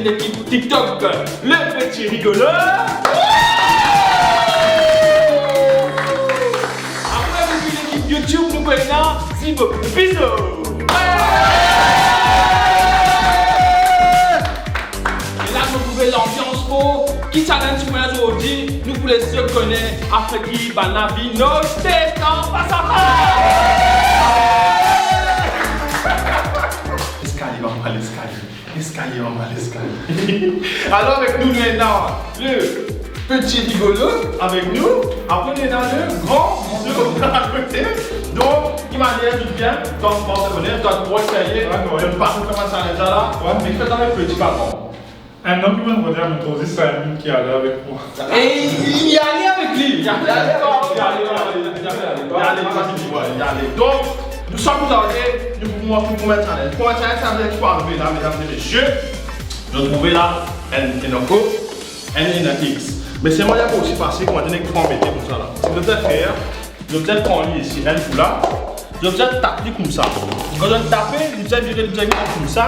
depuis l'équipe TikTok, le petit rigolo. Après, depuis l'équipe YouTube, nous prenons Zibo Bizo. Et là, vous trouvez l'ambiance pour qui challenge pour aujourd'hui. Nous pour les ceux qui connaissent après qui Banavi, nos têtes en face à l'escalier. Alors avec nous maintenant, le petit rigolo avec nous. Après on est dans le grand bisou à côté. Donc, il m'a dit tout bien. Donc, on se connaît. Toi, tu vois, essayer de pas comment ça est là. Mais fais dans le petit ballon. Un homme qui m'a demandé à me poser Simon qui est allé avec moi. Et il y allait avec lui. Il y allait. Donc, nous sommes allés, nous vous montrons comment ça allait. Comment ça allait, ça veut dire qu'il faut arriver là, mesdames et messieurs. Nous trouvons là un O, un X. Mais c'est moi qui aussi passé, comment donner qu'on mettait comme ça là. Si vous devez faire, je vais peut-être prendre ici, un coup là. Je vais peut-être taper comme ça. Quand je vais taper, je vais virer comme ça.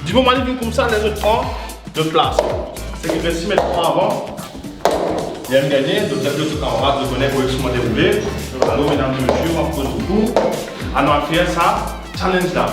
Du moment où il vient comme ça, les autres prennent de place. C'est que je vais 6 mètres avant. Il y a un gagné, donc vous avez le truc en bas, je connais pour extrêmement déroulé. Alors, mesdames et messieurs, on pose beaucoup. On va faire ça, challenge là.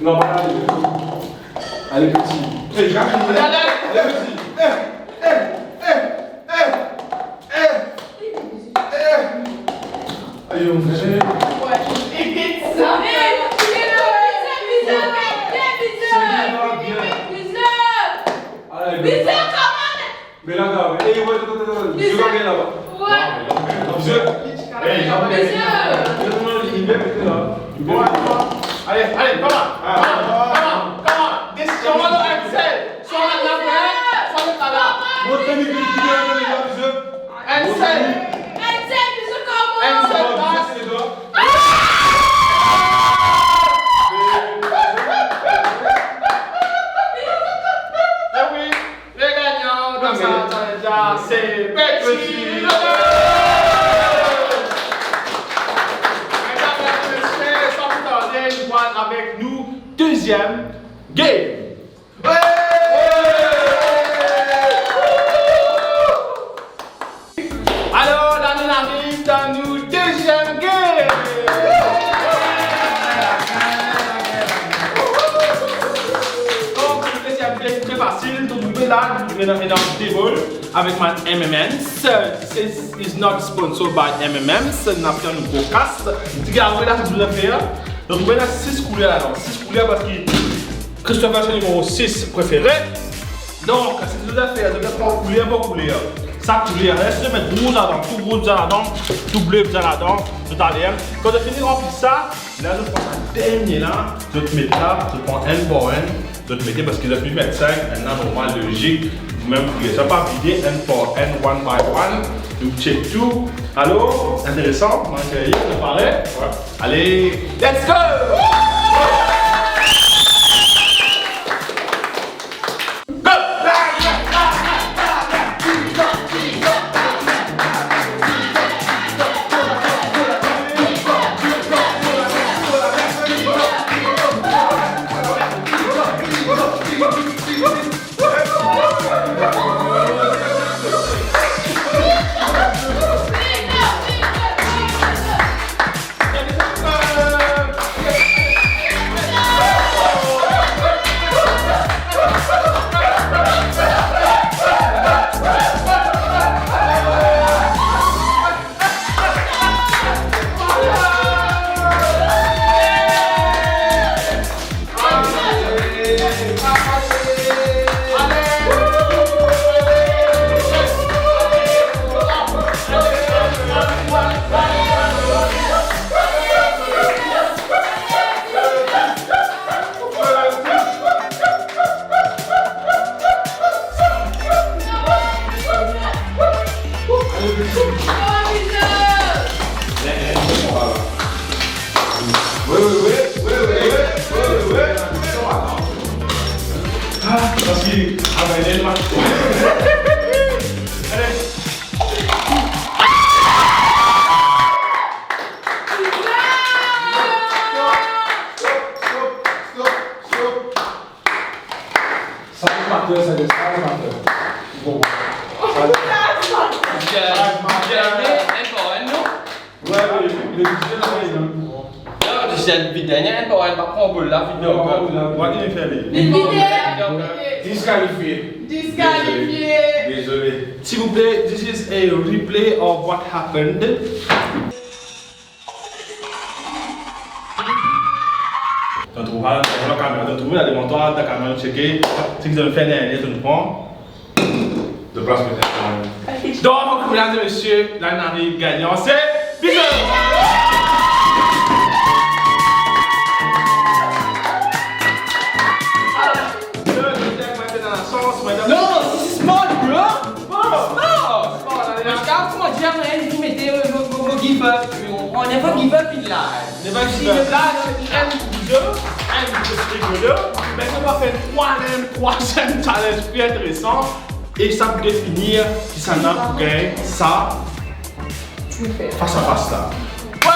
Non, pas allez. Allez, petit. Allez, petit. Allez, on fait. Mais là, là, je vais aller là-bas. Allez, come on. Décision, on va Ansel. Soit là, soit là. Ansel, oui, les gagnants dans ça, c'est Petit. Avec nous, deuxième game. Alors, là, on arrive dans nous deuxième game. Donc, le deuxième game très facile. Donc, vous pouvez là, vous pouvez dans une table avec ma MMMs. This is not sponsored by MMMs. Nous avons fait un podcast. Regardez là, ce que vous allez faire. Donc, vous voyez 6 couleurs là. 6 couleurs parce que Christopher, c'est le numéro 6 préféré. Donc, c'est tout à fait. Vous allez prendre couleur par couleur. Ça, couleur. Laissez mettre rouge là-dedans, tout rouge là-dedans, tout bleu là-dedans, tout à l'heure. Quand vous finissez de remplir ça, là, je prends la dernière là. Je te mets là, je prends N pour N. Je te mets parce qu'il a pu mettre 5, un normal logique. Vous-même, vous ne pouvez pas vider N pour N, one by one. Donc, check tout. Allô? Intéressant? Moi, je préparé? Ouais. Allez, let's go! matter, ça dit size matter. Bon. Ouais, le budget là, disqualifié. Désolé. S'il vous plaît, this is a replay of what happened. Donc, on va la caméra, donc, on va la caméra, la caméra, checker. Si vous avez fait un tu nous prends. De place peut-être. Donc, mesdames et messieurs, l'année gagnant, c'est Bisous! No, this is small, bro. Small. Mas calma, como dia amanhã eles meteram eu vou give up. On never give up in life. Never give up. Mais on va faire troisième challenge plus intéressant. Et ça pour définir si ça n'a pour gagner ça face à face là. Ouais!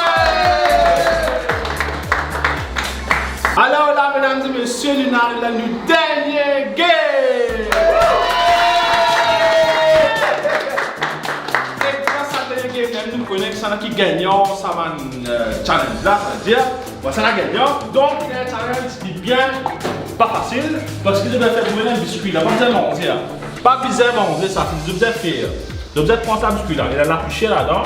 Alors là, mesdames et messieurs, nous arrivons dans le dernier game! Et grâce à ce dernier game, nous connaissons que ça n'a qui gagnant, ça va challenge là, ça veut dire, bon, ça n'a gagnant. Donc, il y a un challenge qui est bien pas facile, parce que je vais faire brûler un biscuit là, pas besoin de manger là. Pas besoin de manger ça, c'est ce que je vais faire. Je vais prendre ça biscuit là, il a la couchée là-dedans.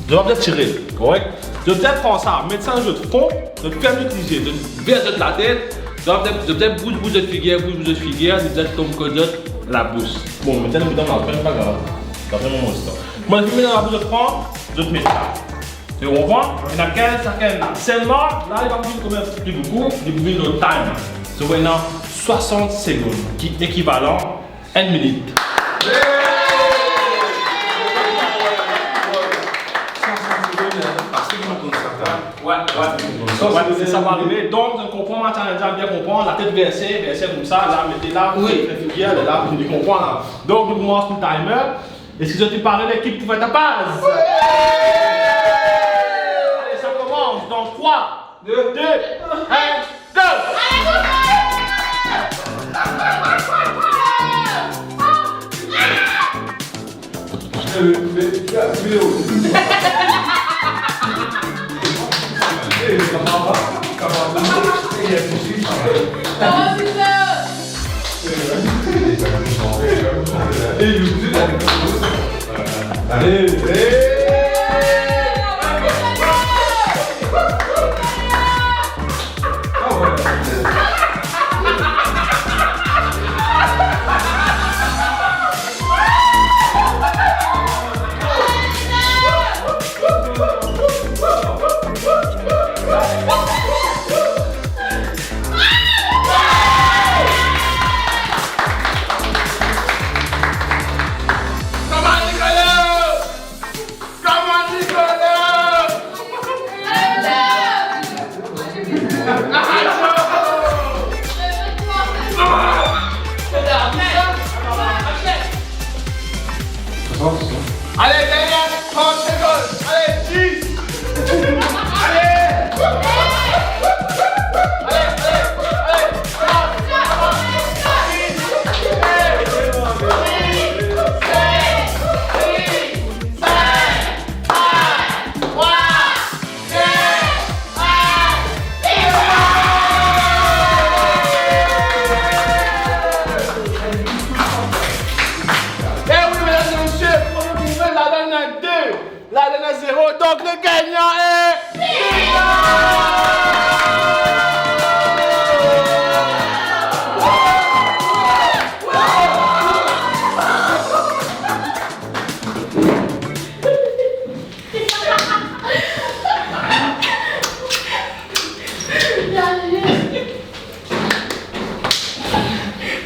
Je vais tirer, correct? Je vais prendre ça, mettre ça dans le fond, je vais faire l'utiliser, je vais verser de la tête, je vais bouge de figure, je vais comme que la bouche. Bon, maintenant, je vais dans la peine, pas grave. C'est vraiment mon histoire. Moi, je vais dans la bouche, je prends, je mets ça. Et on voit, il y en a 15, là. Seulement, là, il va me dire combien plus beaucoup, il va me dire le time. C'est maintenant 60 secondes, qui est équivalent à 1 minute. Ouais, ça va arriver. Donc, on comprend ma challenge, bien comprendre, la tête versée comme ça, là, mettez là, vous faites figure, là, vous comprenez là. Donc, je commence le timer. Est-ce que je te parle de l'équipe pour faire ta base? Allez, ça commence. Donc, 3, 2, 1, go! Allez, derrière, 30 secondes. Allez, 10. Allez. La donne à 0, donc le gagnant est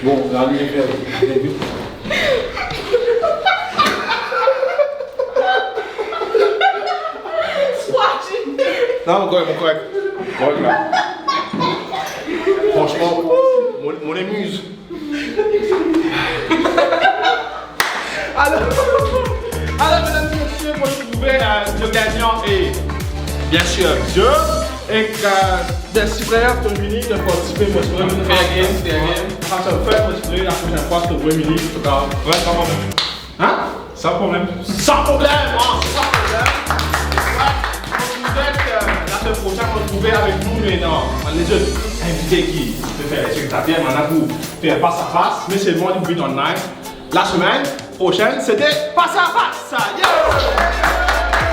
Bon, regardez les faire. Non, correct. Correct là. Franchement, mon émuse. Alors, mesdames et messieurs, pour trouver le gagnant est bien sûr Dieu. Et des frères te venir de participer moi je vais Fair game. Ça se fait moi je la prochaine fois que vous venir en tout cas. Ouais, sans problème. Hein? Sans problème. Sans problème, hein, sans problème. Ouais, la semaine prochaine, on se retrouver avec nous maintenant. Les autres invités qui peuvent faire les spectateurs, maintenant pour faire face à face. Mais c'est moi qui win online. La semaine prochaine, c'était face à face. Yeah!